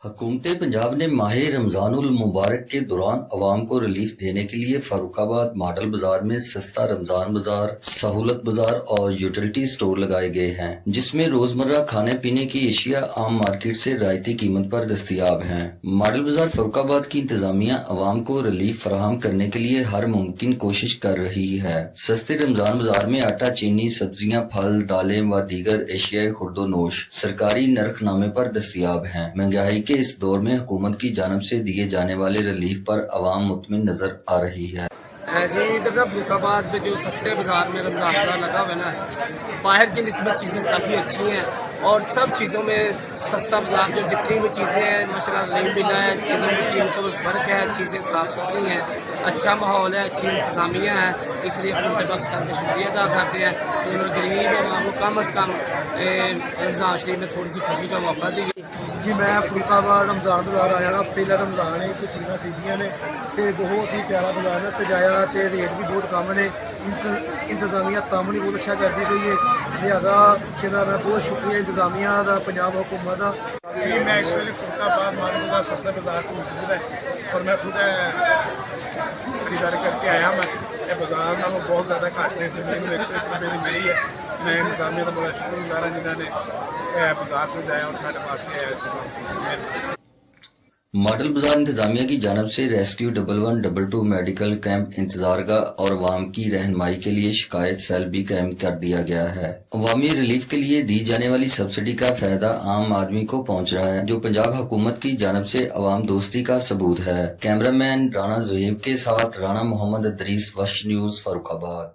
हुकूमत पंजाब ने माह रमजानुल मुबारक के दौरान अवाम को रिलीफ देने के लिए फर्रुखाबाद मॉडल बाजार में सस्ता रमजान बाजार, सहूलत बाजार और यूटिलिटी स्टोर लगाए गए हैं, जिसमें रोजमर्रा खाने पीने की अशिया आम मार्केट से रियायती कीमत पर दस्तयाब हैं। मॉडल बाजार फर्रुखाबाद की इंतजामिया अवाम को रिलीफ फराहम करने के लिए हर मुमकिन कोशिश कर रही है। सस्ते रमजान बाजार में आटा, चीनी, सब्जियां, फल, दालें व दीगर एशियाई खुर्दोनोश सरकारी नरखनामे पर दस्तयाब हैं। महंगाई के इस दौर में हुकूमत की जानिब से दिए जाने वाले रिलीफ पर अवाम मुतमिन नजर आ रही है। जी इधर ना फर्रुखाबाद में जो सस्ते बाजार में रमजान बाजार लगा हुआ है ना, बाहर की निस्बत चीज़ें काफ़ी अच्छी हैं और सब चीज़ों में सस्ता बाजार जो जितनी भी चीज़ें हैं माशाल्लाह नहीं मिला है, चीज़ों की कीमतों में फ़र्क है, चीज़ें साफ़ सुथरी हैं, अच्छा माहौल है, अच्छी इंतज़ामिया है। इसलिए अपने पाकिस्तान का शुक्रिया अदा करते हैं कि उन्होंने गरीब आवाम को कम अज़ कम रमज़ान शरीफ में थोड़ी सी खुशी का मौका दिया। जी मैं फर्रुखाबाद रमजान बाजार आया हाँ, पहला रमजान है, कुछ चीज़ा खरीदियाँ ने तो बहुत ही प्यारा बाजार है, सजाया तो रेट भी बहुत कम ने, इंतजामिया काम भी बहुत अच्छा करती पई है, लिहाजा कहना मैं बहुत शुक्रिया इंतजामिया का, पंजाब हुकूमत का। मैं इस वेले फर्रुखाबाद मॉडल बाजार सस्ता बाजार को मौजूद है और मैं खुद खरीदारी करके आया। मैं बाजार ना बहुत ज़्यादा घट ने, मैंने 101 रुपये की मिली है। मैं इंतजामिया का बड़ा शुक्रगुजार हाँ जिन्होंने बाजार सजाया और साढ़े पास मॉडल बाजार इंतजामिया की जानब से रेस्क्यू 1122 मेडिकल कैंप इंतजारगाह और अवाम की रहनुमाई के लिए शिकायत सेल भी कायम कर दिया गया है। अवामी रिलीफ के लिए दी जाने वाली सब्सिडी का फायदा आम आदमी को पहुंच रहा है, जो पंजाब हुकूमत की जानब से अवाम दोस्ती का सबूत है। कैमरामैन राना ज़ुहैब के साथ राना मोहम्मद अदरीस, वश न्यूज़, फर्रुखाबाद।